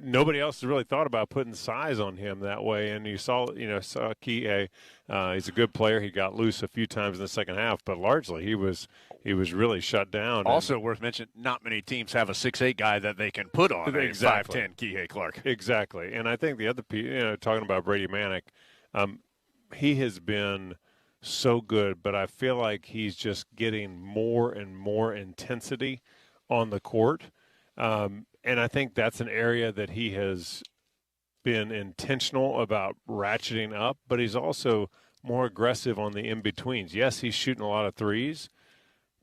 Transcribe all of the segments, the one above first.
nobody else has really thought about putting size on him that way. And you saw Kihei. He's a good player. He got loose a few times in the second half, but largely he was really shut down. Also worth mentioning, not many teams have a 6'8" guy that they can put on exactly. a 5'10" Kihei Clark. Exactly. And I think the other piece, talking about Brady Manick, he has been so good, but I feel like he's just getting more and more intensity on the court. And I think that's an area that he has been intentional about ratcheting up, but he's also more aggressive on the in-betweens. Yes, he's shooting a lot of threes,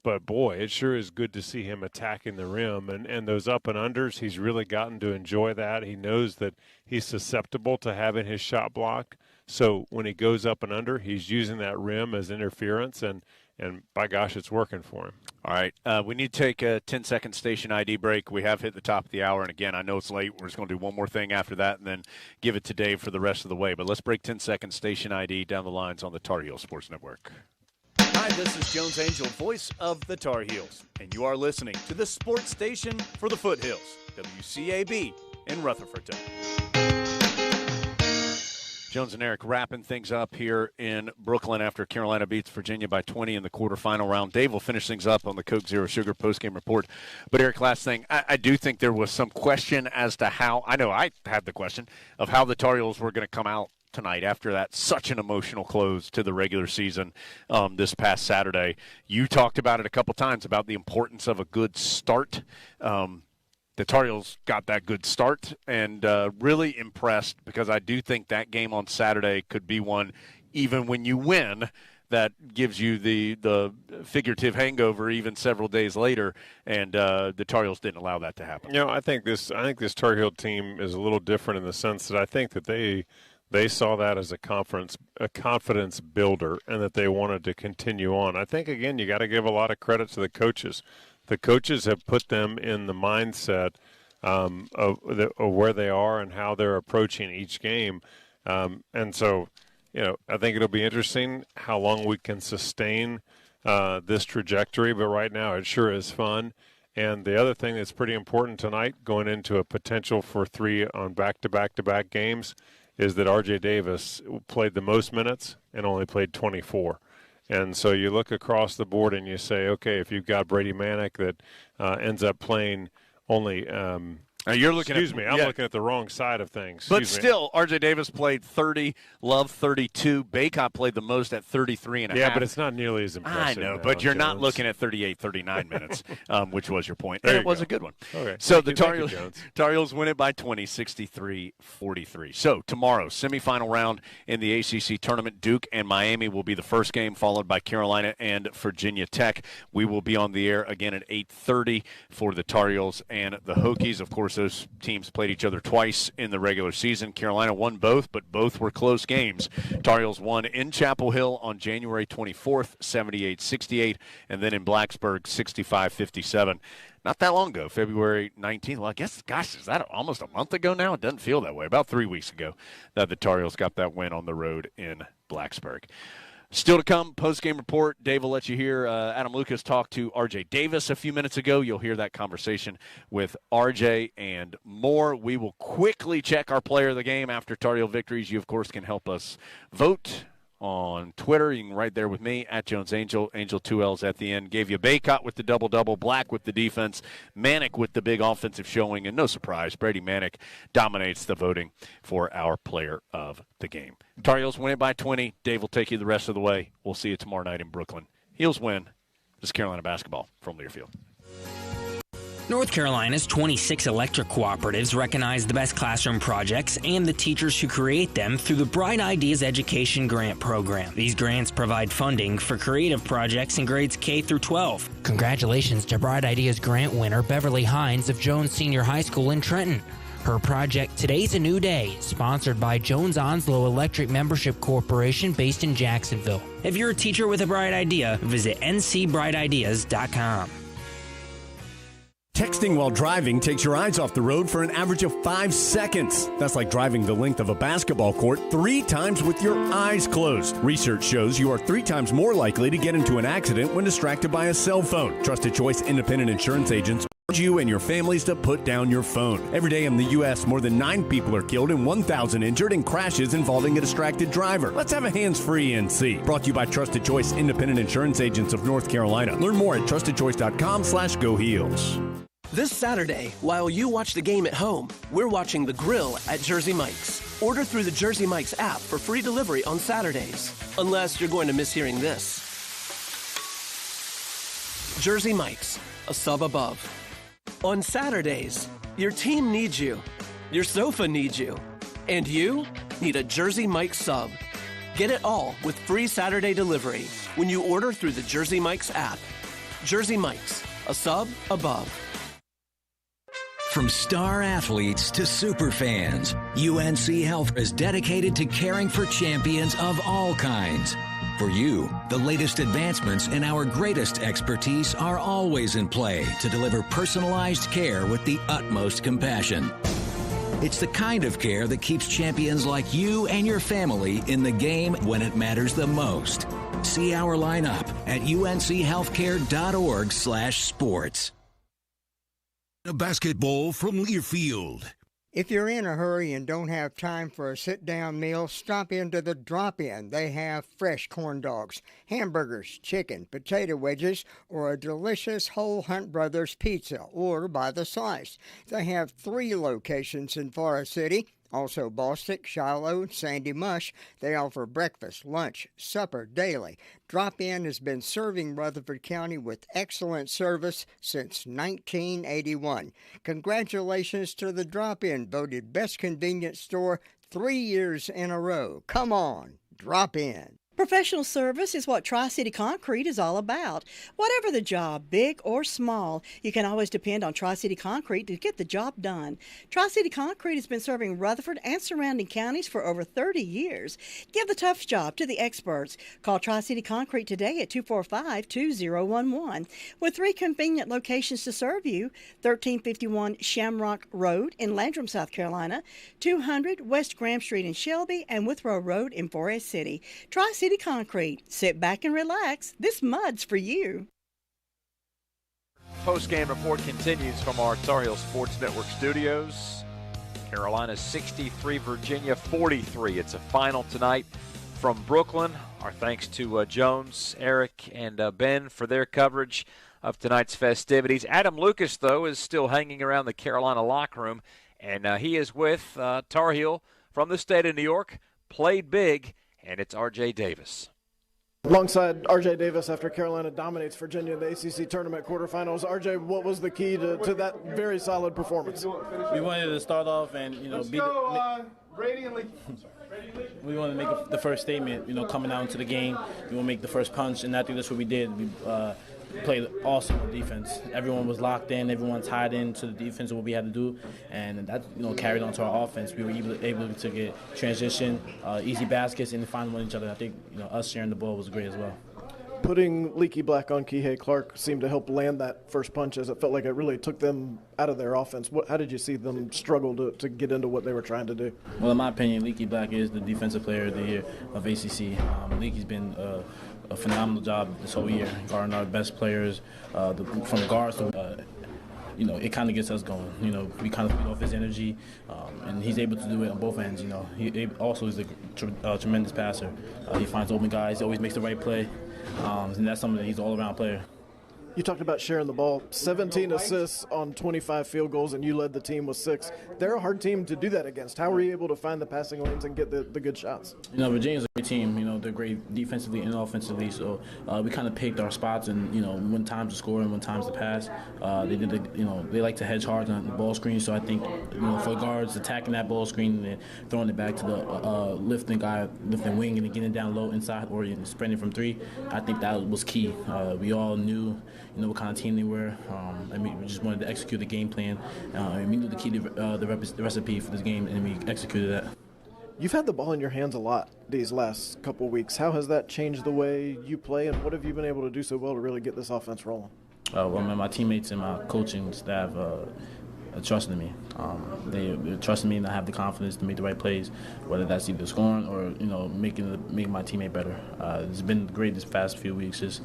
but, boy, it sure is good to see him attacking the rim. And those up and unders, he's really gotten to enjoy that. He knows that he's susceptible to having his shot blocked. So when he goes up and under, he's using that rim as interference, and by gosh, it's working for him. All right, we need to take a 10-second station ID break. We have hit the top of the hour, and again, I know it's late. We're just going to do one more thing after that and then give it to Dave for the rest of the way. But let's break 10-second station ID down the lines on the Tar Heel Sports Network. Hi, this is Jones Angell, voice of the Tar Heels, and you are listening to the sports station for the Foothills, WCAB in Rutherfordton. Jones and Eric wrapping things up here in Brooklyn after Carolina beats Virginia by 20 in the quarterfinal round. Dave will finish things up on the Coke Zero Sugar postgame report. But, Eric, last thing, I do think there was some question as to how – I know I had the question of how the Tar Heels were going to come out tonight after that such an emotional close to the regular season this past Saturday. You talked about it a couple times about the importance of a good start. The Tar Heels got that good start and really impressed because I do think that game on Saturday could be one, even when you win, that gives you the figurative hangover even several days later, and the Tar Heels didn't allow that to happen. I think this Tar Heel team is a little different in the sense that I think that they saw that as a confidence builder and that they wanted to continue on. I think, again, you got to give a lot of credit to the coaches. The coaches have put them in the mindset of where they are and how they're approaching each game. And so, I think it'll be interesting how long we can sustain this trajectory. But right now it sure is fun. And the other thing that's pretty important tonight, going into a potential for 3 on back-to-back-to-back games, is that R.J. Davis played the most minutes and only played 24. And so you look across the board and you say, okay, if you've got Brady Manick that ends up playing only now you're looking I'm looking at the wrong side of things. But still, R.J. Davis played 30, Love 32. Baycott played the most at 33 and a half. Yeah, but it's not nearly as impressive. I know, but you're not looking at 38, 39 minutes, which was your point. And it was a good one. Okay. So the Tar Heels win it by 20, 63-43. So tomorrow, semifinal round in the ACC tournament, Duke and Miami will be the first game, followed by Carolina and Virginia Tech. We will be on the air again at 8:30 for the Tar Heels and the Hokies. Of course, those teams played each other twice in the regular season. Carolina won both, but both were close games. Tar Heels won in Chapel Hill on January 24th, 78-68, and then in Blacksburg, 65-57. Not that long ago, February 19th. Well, I guess, gosh, is that almost a month ago now? It doesn't feel that way. About 3 weeks ago that the Tar Heels got that win on the road in Blacksburg. Still to come, post-game report. Dave will let you hear Adam Lucas talk to R.J. Davis a few minutes ago. You'll hear that conversation with R.J. and more. We will quickly check our player of the game after Tar Heel victories. You, of course, can help us vote on Twitter. You can write there with me, at Jones Angell, Angel 2 L's at the end. Gave you Baycott with the double-double, Black with the defense, Manick with the big offensive showing, and no surprise, Brady Manick dominates the voting for our player of the game. Tar Heels win it by 20. Dave will take you the rest of the way. We'll see you tomorrow night in Brooklyn. Heels win. This is Carolina basketball from Learfield. North Carolina's 26 electric cooperatives recognize the best classroom projects and the teachers who create them through the Bright Ideas Education Grant Program. These grants provide funding for creative projects in grades K through 12. Congratulations to Bright Ideas grant winner Beverly Hines of Jones Senior High School in Trenton. Her project, Today's a New Day, sponsored by Jones Onslow Electric Membership Corporation based in Jacksonville. If you're a teacher with a bright idea, visit ncbrightideas.com. Texting while driving takes your eyes off the road for an average of 5 seconds. That's like driving the length of a basketball court 3 times with your eyes closed. Research shows you are 3 times more likely to get into an accident when distracted by a cell phone. Trusted Choice Independent Insurance Agents You and your families to put down your phone. Every day in the U.S., more than 9 people are killed and 1,000 injured in crashes involving a distracted driver. Let's have a hands-free NC. Brought to you by Trusted Choice Independent Insurance Agents of North Carolina. Learn more at trustedchoice.com/Go Heels. This Saturday, while you watch the game at home, we're watching The Grill at Jersey Mike's. Order through the Jersey Mike's app for free delivery on Saturdays. Unless you're going to miss hearing this. Jersey Mike's, a sub above. On Saturdays, your team needs you, your sofa needs you, and you need a Jersey Mike's sub. Get it all with free Saturday delivery when you order through the Jersey Mike's app. Jersey Mike's, a sub above. From star athletes to super fans, UNC Health is dedicated to caring for champions of all kinds. For you, the latest advancements and our greatest expertise are always in play to deliver personalized care with the utmost compassion. It's the kind of care that keeps champions like you and your family in the game when it matters the most. See our lineup at unchealthcare.org/sports. A basketball from Learfield. If you're in a hurry and don't have time for a sit-down meal, stop into the Drop-In. They have fresh corn dogs, hamburgers, chicken, potato wedges, or a delicious whole Hunt Brothers pizza, or by the slice. They have 3 locations in Forest City. Also Bostic, Shiloh, Sandy Mush. They offer breakfast, lunch, supper daily. Drop-In has been serving Rutherford County with excellent service since 1981. Congratulations to the Drop-In, voted best convenience store 3 years in a row. Come on, drop in. Professional service is what Tri-City Concrete is all about. Whatever the job, big or small, you can always depend on Tri-City Concrete to get the job done. Tri-City Concrete has been serving Rutherford and surrounding counties for over 30 years. Give the tough job to the experts. Call Tri-City Concrete today at 245-2011. With 3 convenient locations to serve you: 1351 Shamrock Road in Landrum, South Carolina, 200 West Graham Street in Shelby, and Withrow Road in Forest City. Tri-City Concrete. Sit back and relax. This mud's for you. Post-game report continues from our Tar Heel Sports Network studios. Carolina 63, Virginia 43. It's a final tonight from Brooklyn. Our thanks to Jones, Eric, and Ben for their coverage of tonight's festivities. Adam Lucas, though, is still hanging around the Carolina locker room, and he is with Tar Heel from the state of New York. Played big. And it's R.J. Davis. Alongside R.J. Davis after Carolina dominates Virginia in the ACC tournament quarterfinals. R.J., what was the key to that very solid performance? We wanted to start off and, beat we wanted to make the first statement, coming out into the game. We want to make the first punch, and I think that's what we did. We played awesome defense. Everyone was locked in. Everyone tied into the defense of what we had to do, and that carried on to our offense. We were able to get transition, easy baskets, and find one each other. I think us sharing the ball was great as well. Putting Leaky Black on Kihei Clark seemed to help land that first punch, as it felt like it really took them out of their offense. How did you see them struggle to get into what they were trying to do? Well, in my opinion, Leaky Black is the defensive player of the year of ACC. Leaky's been a phenomenal job this whole year, guarding our best players from guards to it kind of gets us going. We kind of feed off his energy, and he's able to do it on both ends. He also is a tremendous passer. He finds open guys. He always makes the right play, and that's something that he's an all-around player. You talked about sharing the ball, 17 assists on 25 field goals, and you led the team with 6. They're a hard team to do that against. How were you able to find the passing lanes and get the good shots? Virginia's a great team. They're great defensively and offensively, so we kind of picked our spots and, when times to score and when times to pass. They like to hedge hard on the ball screen, so I think, for the guards, attacking that ball screen and then throwing it back to the lifting wing and getting down low inside or spreading from 3, I think that was key. We all knew what kind of team they were. We just wanted to execute the game plan. We knew the key to the recipe for this game, and we executed that. You've had the ball in your hands a lot these last couple weeks. How has that changed the way you play, and what have you been able to do so well to really get this offense rolling? My teammates and my coaching staff trusting in me. They trusting me and I have the confidence to make the right plays, whether that's either scoring or making my teammate better. It's been great this past few weeks, just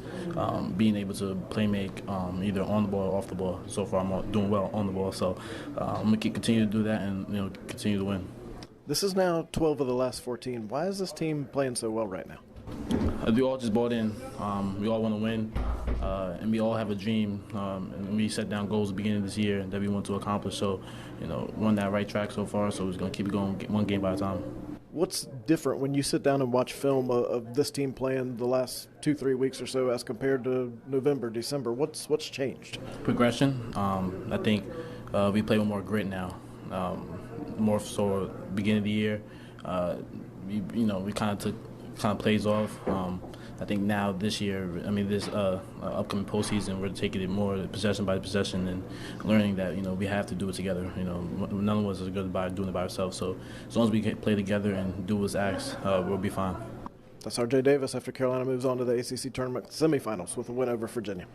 being able to play make either on the ball or off the ball. So far, I'm doing well on the ball, so I'm gonna continue to do that and continue to win. This is now 12 of the last 14. Why is this team playing so well right now? We all just bought in. We all want to win, and we all have a dream. And we set down goals at the beginning of this year that we want to accomplish. So, we're on that right track so far. So we're going to keep it going one game by a time. What's different when you sit down and watch film of this team playing the last 2-3 weeks or so as compared to November, December? What's changed? Progression. I think we play with more grit now. More so beginning of the year. We kind of plays off. I think now this year, this upcoming postseason, we're taking it more possession by possession and learning that we have to do it together. None of us are good by doing it by ourselves. So as long as we can play together and do what's asked, we'll be fine. That's R.J. Davis after Carolina moves on to the ACC tournament semifinals with a win over Virginia.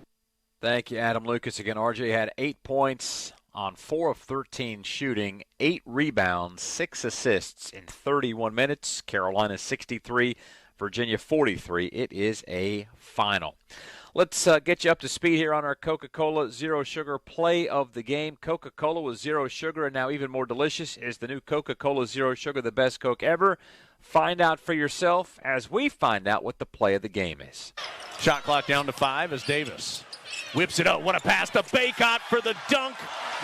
Thank you, Adam Lucas. Again, R.J. had 8 points on 4 of 13 shooting, 8 rebounds, 6 assists in 31 minutes. Carolina 63, Virginia 43. It is a final. Let's get you up to speed here on our Coca-Cola Zero Sugar play of the game. Coca-Cola with zero sugar, and now even more delicious is the new Coca-Cola Zero Sugar, the best Coke ever. Find out for yourself as we find out what the play of the game is. Shot clock down to 5 as Davis whips it up. What a pass to Baycott for the dunk.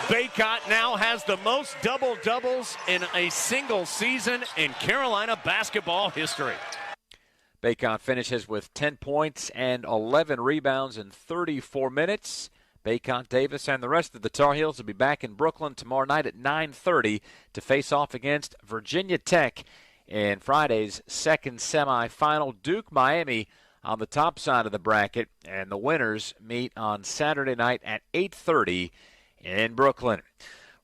Baycott now has the most double-doubles in a single season in Carolina basketball history. Baycott finishes with 10 points and 11 rebounds in 34 minutes. Baycott, Davis, and the rest of the Tar Heels will be back in Brooklyn tomorrow night at 9:30 to face off against Virginia Tech in Friday's second semifinal. Duke, Miami on the top side of the bracket, and the winners meet on Saturday night at 8:30 in Brooklyn.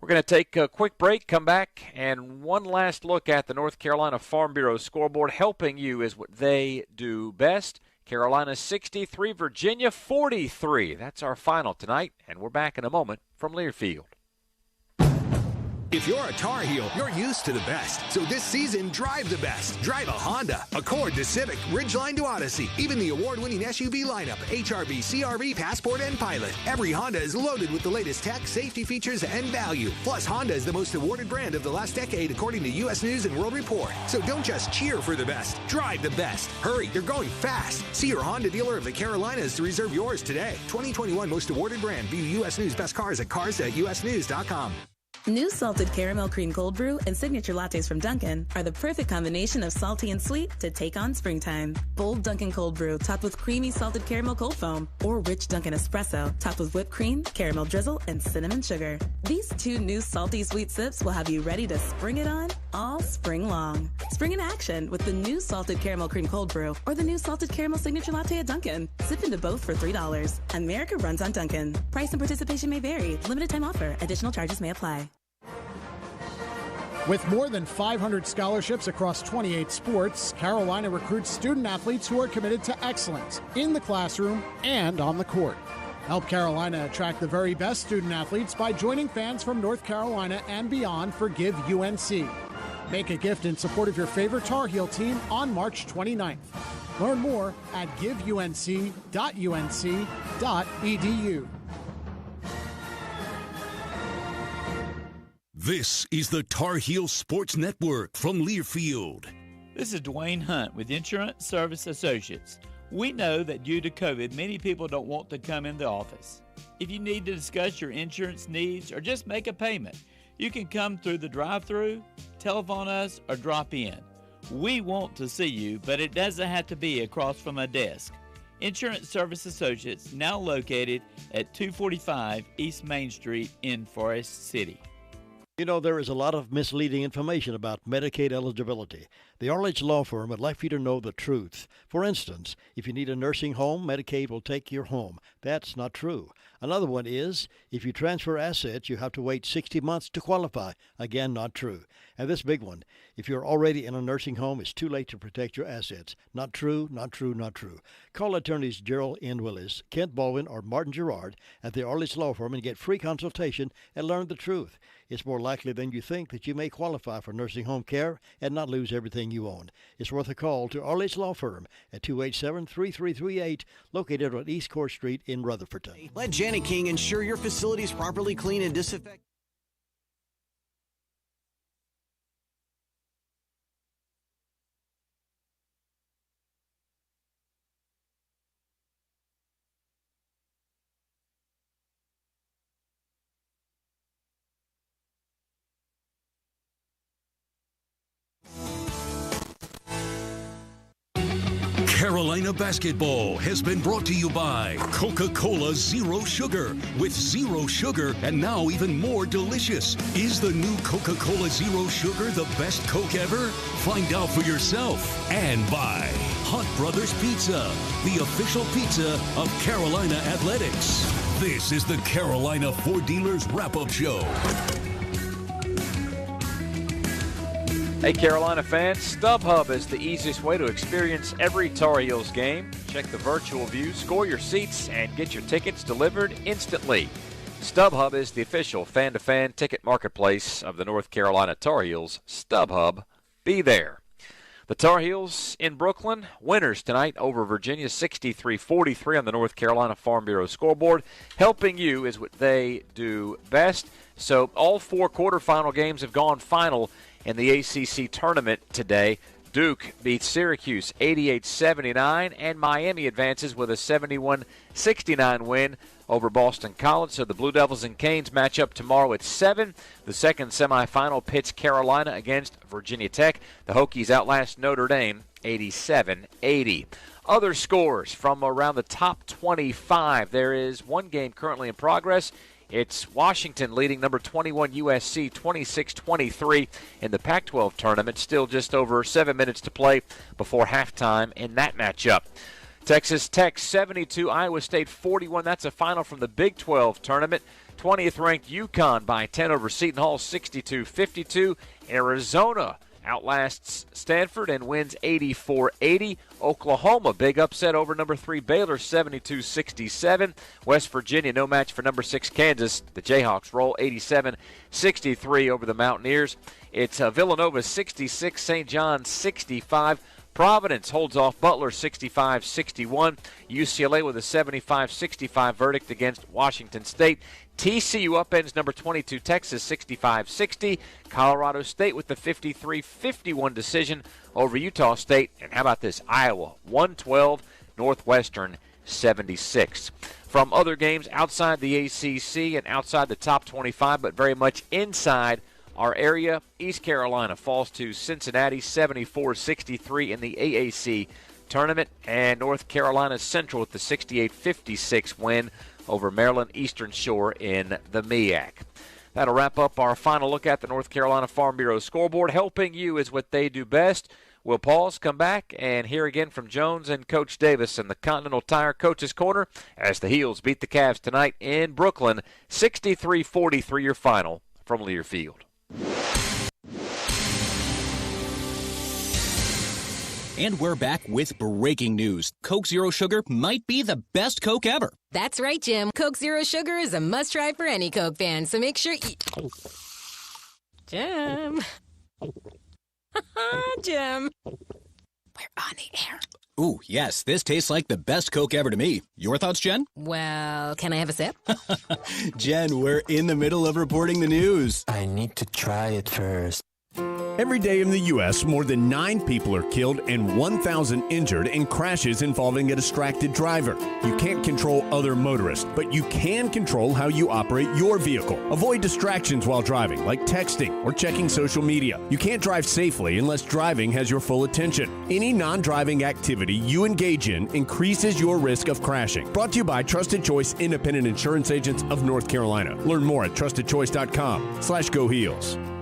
We're going to take a quick break, come back, and one last look at the North Carolina Farm Bureau scoreboard. Helping you is what they do best. Carolina 63, Virginia 43. That's our final tonight, and we're back in a moment from Learfield. If you're a Tar Heel, you're used to the best. So this season, drive the best. Drive a Honda, Accord to Civic, Ridgeline to Odyssey. Even the award-winning SUV lineup, HRV, CRV, Passport, and Pilot. Every Honda is loaded with the latest tech, safety features, and value. Plus, Honda is the most awarded brand of the last decade, according to U.S. News and World Report. So don't just cheer for the best. Drive the best. Hurry, they're going fast. See your Honda dealer of the Carolinas to reserve yours today. 2021 most awarded brand. View U.S. News best cars at cars.usnews.com. New salted caramel cream cold brew and signature lattes from Dunkin' are the perfect combination of salty and sweet to take on springtime. Bold Dunkin' cold brew topped with creamy salted caramel cold foam, or rich Dunkin' espresso topped with whipped cream, caramel drizzle, and cinnamon sugar. These 2 new salty sweet sips will have you ready to spring it on all spring long. Spring in action with the new salted caramel cream cold brew or the new salted caramel signature latte at Dunkin'. Sip into both for $3. America runs on Dunkin'. Price and participation may vary. Limited time offer. Additional charges may apply. With more than 500 scholarships across 28 sports, Carolina recruits student athletes who are committed to excellence in the classroom and on the court. Help Carolina attract the very best student athletes by joining fans from North Carolina and beyond for Give UNC. Make a gift in support of your favorite Tar Heel team on March 29th. Learn more at giveunc.unc.edu. This is the Tar Heel Sports Network from Learfield. This is Dwayne Hunt with Insurance Service Associates. We know that due to COVID, many people don't want to come in the office. If you need to discuss your insurance needs or just make a payment, you can come through the drive-thru, telephone us, or drop in. We want to see you, but it doesn't have to be across from a desk. Insurance Service Associates, now located at 245 East Main Street in Forest City. You know, there is a lot of misleading information about Medicaid eligibility. The Arledge Law Firm would like for you to know the truth. For instance, if you need a nursing home, Medicaid will take your home. That's not true. Another one is, if you transfer assets, you have to wait 60 months to qualify. Again, not true. And this big one, if you're already in a nursing home, it's too late to protect your assets. Not true, not true, not true. Call attorneys Gerald N. Willis, Kent Baldwin, or Martin Gerard at the Arledge Law Firm and get free consultation and learn the truth. It's more likely than you think that you may qualify for nursing home care and not lose everything you own. It's worth a call to Arledge Law Firm at 287-3338, located on East Court Street in Rutherfordton. Let Janet King ensure your facility is properly clean and disinfected. Carolina basketball has been brought to you by Coca-Cola Zero Sugar. With zero sugar and now even more delicious. Is the new Coca-Cola Zero Sugar the best Coke ever? Find out for yourself. And by Hunt Brothers Pizza, the official pizza of Carolina Athletics. This is the Carolina Ford Dealers Wrap-Up Show. Hey, Carolina fans, StubHub is the easiest way to experience every Tar Heels game. Check the virtual view, score your seats, and get your tickets delivered instantly. StubHub is the official fan-to-fan ticket marketplace of the North Carolina Tar Heels. StubHub, be there. The Tar Heels in Brooklyn, winners tonight over Virginia, 63-43 on the North Carolina Farm Bureau scoreboard. Helping you is what they do best. So all four quarterfinal games have gone final in the ACC tournament today. Duke beats Syracuse 88-79, and Miami advances with a 71-69 win over Boston College. So the Blue Devils and Canes match up tomorrow at 7. The second semifinal pits Carolina against Virginia Tech. The Hokies outlast Notre Dame 87-80. Other scores from around the top 25. There is one game currently in progress. It's Washington leading number 21 USC 26-23 in the Pac-12 tournament. Still just over 7 minutes to play before halftime in that matchup. Texas Tech 72, Iowa State 41. That's a final from the Big 12 tournament. 20th ranked UConn by 10 over Seton Hall 62-52. Arizona outlasts Stanford and wins 84-80. Oklahoma, big upset over number 3 Baylor, 72-67. West Virginia, no match for number 6 Kansas. The Jayhawks roll 87-63 over the Mountaineers. It's Villanova 66, St. John's 65. Providence holds off Butler 65-61. UCLA with a 75-65 verdict against Washington State. TCU upends number 22 Texas 65-60. Colorado State with the 53-51 decision over Utah State. And how about this? Iowa 112, Northwestern 76. From other games outside the ACC and outside the top 25, but very much inside our area, East Carolina falls to Cincinnati 74-63 in the AAC tournament. And North Carolina Central with the 68-56 win over Maryland Eastern Shore in the MEAC. That'll wrap up our final look at the North Carolina Farm Bureau scoreboard. Helping you is what they do best. We'll pause, come back, and hear again from Jones and Coach Davis in the Continental Tire Coach's Corner as the Heels beat the Cavs tonight in Brooklyn, 63-43 your final from Learfield. And we're back with breaking news. Coke Zero Sugar might be the best Coke ever. That's right, Jim. Coke Zero Sugar is a must-try for any Coke fan, so make sure you... Jim. Jim. We're on the air. Ooh, yes, this tastes like the best Coke ever to me. Your thoughts, Jen? Well, can I have a sip? Jen, we're in the middle of reporting the news. I need to try it first. Every day in the U.S., more than 9 people are killed and 1,000 injured in crashes involving a distracted driver. You can't control other motorists, but you can control how you operate your vehicle. Avoid distractions while driving, like texting or checking social media. You can't drive safely unless driving has your full attention. Any non-driving activity you engage in increases your risk of crashing. Brought to you by Trusted Choice Independent Insurance Agents of North Carolina. Learn more at trustedchoice.com/GoHeels.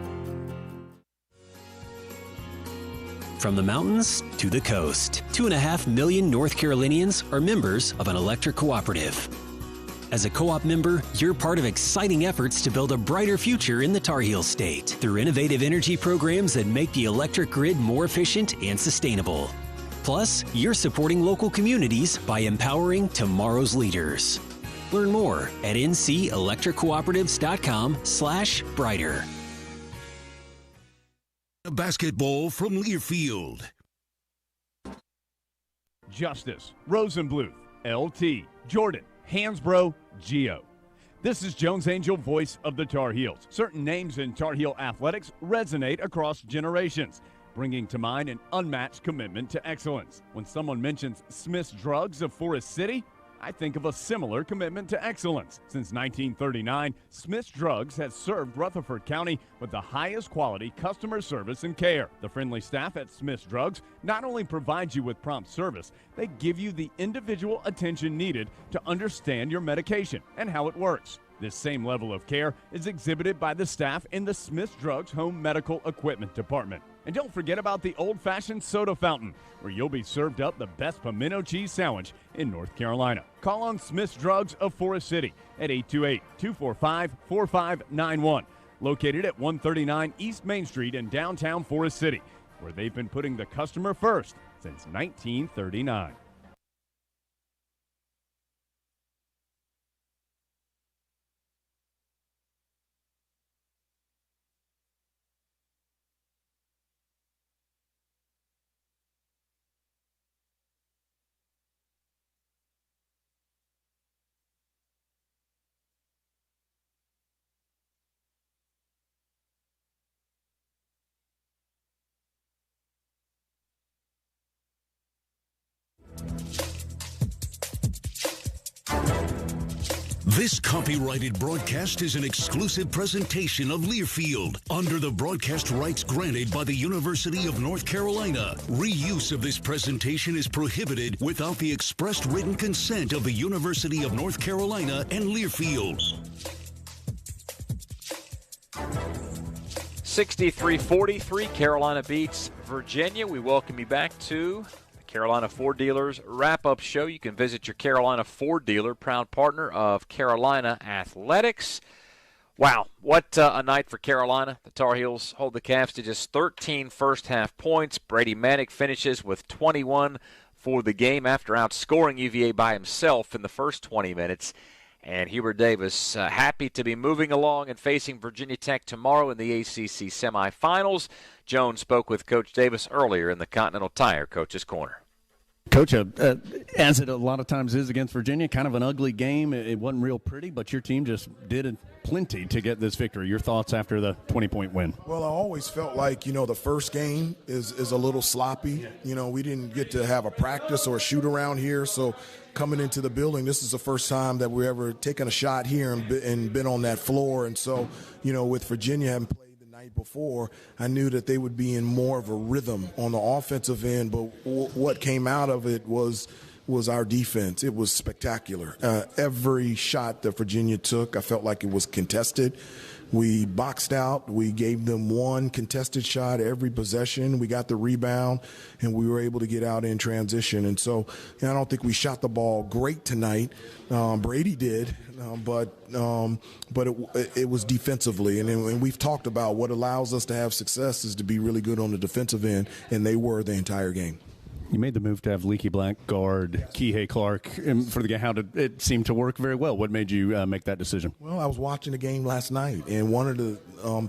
From the mountains to the coast, 2.5 million North Carolinians are members of an electric cooperative. As a co-op member, you're part of exciting efforts to build a brighter future in the Tar Heel state through innovative energy programs that make the electric grid more efficient and sustainable. Plus, you're supporting local communities by empowering tomorrow's leaders. Learn more at ncelectriccooperatives.com/brighter. Basketball from Learfield. Justice, Rosenbluth, LT, Jordan, Hansbrough, Geo. This is Jones Angel, voice of the Tar Heels. Certain names in Tar Heel athletics resonate across generations, bringing to mind an unmatched commitment to excellence. When someone mentions Smith's Drugs of Forest City, I think of a similar commitment to excellence. Since 1939, Smith's Drugs has served Rutherford County with the highest quality customer service and care. The friendly staff at Smith's Drugs not only provides you with prompt service, they give you the individual attention needed to understand your medication and how it works. This same level of care is exhibited by the staff in the Smith's Drugs Home Medical Equipment Department. And don't forget about the old-fashioned soda fountain, where you'll be served up the best pimento cheese sandwich in North Carolina. Call on Smith's Drugs of Forest City at 828-245-4591, located at 139 East Main Street in downtown Forest City, where they've been putting the customer first since 1939. This copyrighted broadcast is an exclusive presentation of Learfield under the broadcast rights granted by the University of North Carolina. Reuse of this presentation is prohibited without the expressed written consent of the University of North Carolina and Learfield. 63-43, Carolina beats Virginia. We welcome you back to Carolina Ford Dealers wrap-up show. You can visit your Carolina Ford dealer, proud partner of Carolina Athletics. Wow, what a night for Carolina. The Tar Heels hold the Cavs to just 13 first-half points. Brady Manick finishes with 21 for the game after outscoring UVA by himself in the first 20 minutes. And Hubert Davis happy to be moving along and facing Virginia Tech tomorrow in the ACC semifinals. Jones spoke with Coach Davis earlier in the Continental Tire Coach's Corner. Coach, as it a lot of times is against Virginia, kind of an ugly game. It wasn't real pretty, but your team just did plenty to get this victory. Your thoughts after the 20-point win? Well, I always felt like, the first game is a little sloppy. We didn't get to have a practice or a shoot around here, so coming into the building, this is the first time that we're ever taken a shot here and been on that floor. And so, with Virginia having played before, I knew that they would be in more of a rhythm on the offensive end, but what came out of it was our defense. It was spectacular. Every shot that Virginia took, I felt like it was contested. We boxed out. We gave them one contested shot every possession. We got the rebound, and we were able to get out in transition. And so I don't think we shot the ball great tonight. Brady did, but it was defensively. And we've talked about what allows us to have success is to be really good on the defensive end, and they were the entire game. You made the move to have Leaky Black guard Kihei Clark for the game. How did it seem to work very well? What made you make that decision? Well, I was watching the game last night, and one of the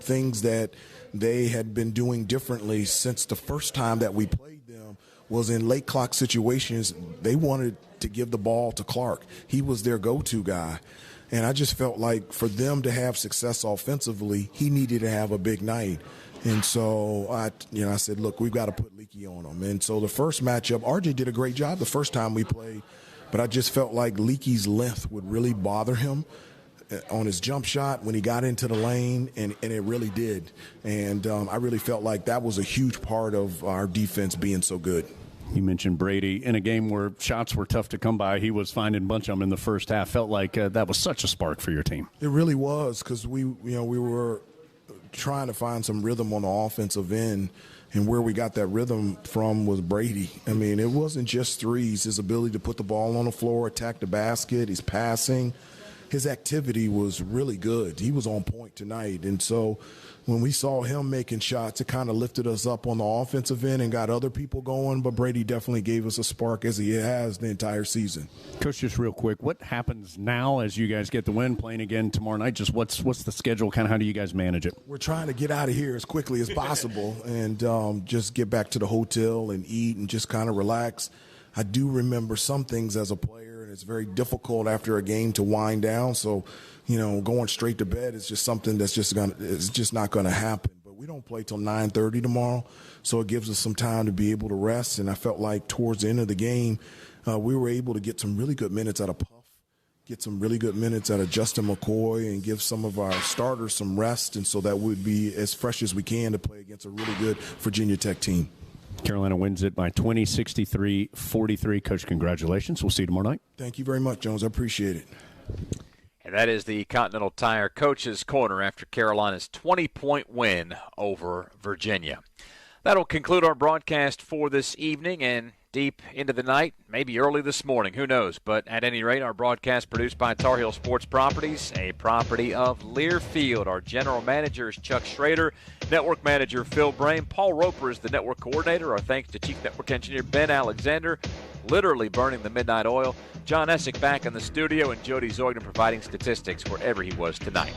things that they had been doing differently since the first time that we played them was in late clock situations, they wanted to give the ball to Clark. He was their go-to guy. And I just felt like for them to have success offensively, he needed to have a big night. And so I said, look, we've got to put Leaky on him. And so the first matchup, RJ did a great job the first time we played, but I just felt like Leaky's length would really bother him on his jump shot when he got into the lane, and it really did. And I really felt like that was a huge part of our defense being so good. You mentioned Brady in a game where shots were tough to come by. He was finding a bunch of them in the first half. Felt like that was such a spark for your team. It really was, because we were trying to find some rhythm on the offensive end, and where we got that rhythm from was Brady. I mean, it wasn't just threes. His ability to put the ball on the floor, attack the basket, his passing. his activity was really good. He was on point tonight. And so when we saw him making shots, it kind of lifted us up on the offensive end and got other people going. But Brady definitely gave us a spark, as he has the entire season. Coach, just real quick, what happens now as you guys get the win, playing again tomorrow night? Just what's the schedule? Kind of how do you guys manage it? We're trying to get out of here as quickly as possible and just get back to the hotel and eat and just kind of relax. I do remember some things as a player, and it's very difficult after a game to wind down. So, going straight to bed is just something that's just not going to happen. But we don't play till 9:30 tomorrow, so it gives us some time to be able to rest. And I felt like towards the end of the game, we were able to get some really good minutes out of Puff, get some really good minutes out of Justin McCoy, and give some of our starters some rest, and so that we'd be as fresh as we can to play against a really good Virginia Tech team. Carolina wins it by 20, 63-43. Coach, congratulations. We'll see you tomorrow night. Thank you very much, Jones. I appreciate it. And that is the Continental Tire Coach's Corner after Carolina's 20-point win over Virginia. That'll conclude our broadcast for this evening and deep into the night, maybe early this morning, who knows. But at any rate, our broadcast produced by Tar Heel Sports Properties, a property of Learfield. Our general manager is Chuck Schrader, network manager Phil Brame. Paul Roper is the network coordinator. Our thanks to Chief Network Engineer Ben Alexander, literally burning the midnight oil. John Essick back in the studio, and Jody Zoigden providing statistics wherever he was tonight.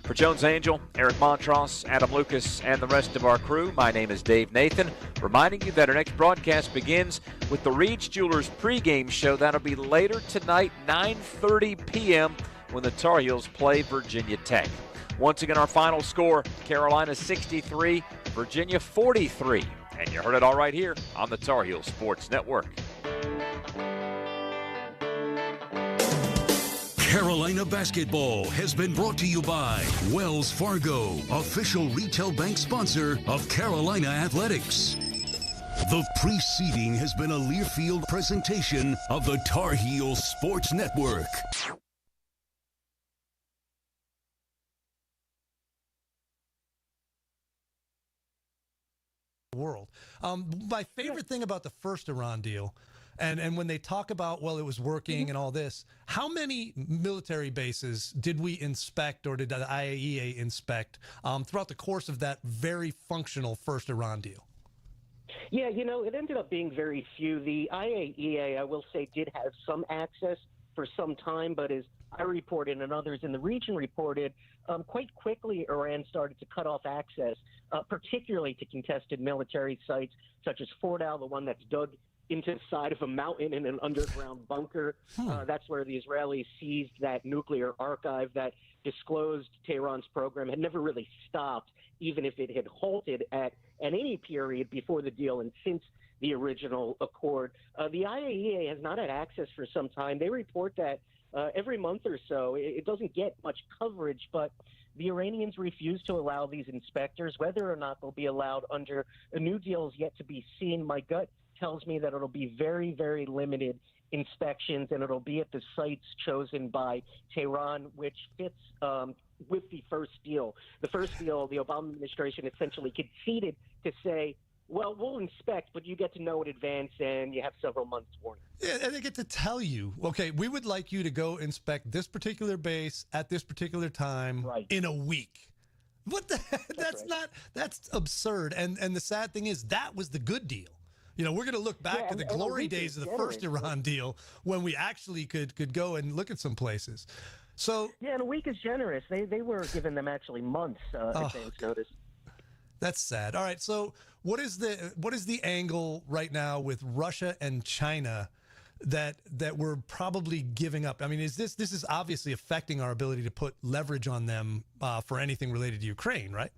For Jones Angel, Eric Montross, Adam Lucas, and the rest of our crew, my name is Dave Nathan, reminding you that our next broadcast begins with the Reed's Jewelers pregame show. That'll be later tonight, 9:30 p.m., when the Tar Heels play Virginia Tech. Once again, our final score, Carolina 63, Virginia 43. And you heard it all right here on the Tar Heel Sports Network. Carolina basketball has been brought to you by Wells Fargo, official retail bank sponsor of Carolina Athletics. The preceding has been a Learfield presentation of the Tar Heel Sports Network. World. My favorite thing about the first Iran deal, and when they talk about, well, it was working and all this, how many military bases did we inspect, or did the IAEA inspect throughout the course of that very functional first Iran deal? Yeah, it ended up being very few. The IAEA, I will say, did have some access for some time, but as I reported and others in the region reported, quite quickly Iran started to cut off access, particularly to contested military sites such as Fort Al, the one that's dug into the side of a mountain in an underground bunker. That's where the Israelis seized that nuclear archive that disclosed Tehran's program had never really stopped, even if it had halted at any period before the deal and since the original accord. The IAEA has not had access for some time. They report that every month or so. It doesn't get much coverage, but the Iranians refuse to allow these inspectors. Whether or not they'll be allowed under a new deal is yet to be seen. My gut tells me that it'll be very, very limited inspections, and it'll be at the sites chosen by Tehran, which fits with the first deal. The first deal, the Obama administration essentially conceded to say, well, we'll inspect, but you get to know in advance, and you have several months warning. Yeah, and they get to tell you, okay, we would like you to go inspect this particular base at this particular time in a week. What the heck? That's absurd. And the sad thing is that was the good deal. We're going to look back to the glory days of the first Iran deal when we actually could go and look at some places. So yeah, and a week is generous. They were giving them actually months advance notice. That's sad. All right, so what is the angle right now with Russia and China that we're probably giving up? I mean, this is obviously affecting our ability to put leverage on them for anything related to Ukraine, right?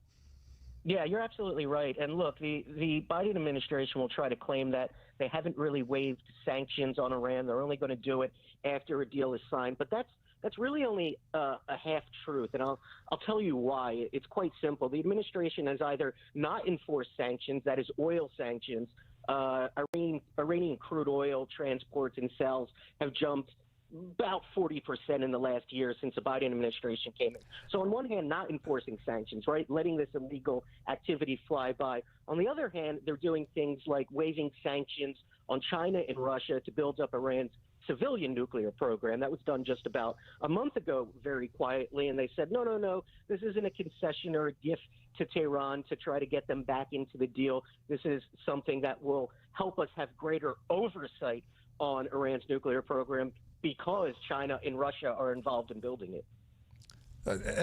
Yeah, you're absolutely right. And look, the Biden administration will try to claim that they haven't really waived sanctions on Iran. They're only going to do it after a deal is signed. But that's really only a half truth, and I'll tell you why. It's quite simple. The administration has either not enforced sanctions, that is oil sanctions. Iranian crude oil transports and sales have jumped about 40% in the last year since the Biden administration came in. So on one hand, not enforcing sanctions, right, letting this illegal activity fly by. On the other hand, they're doing things like waiving sanctions on China and Russia to build up Iran's civilian nuclear program. That was done just about a month ago, very quietly, and they said, no, this isn't a concession or a gift to Tehran to try to get them back into the deal. This is something that will help us have greater oversight on Iran's nuclear program because China and Russia are involved in building it.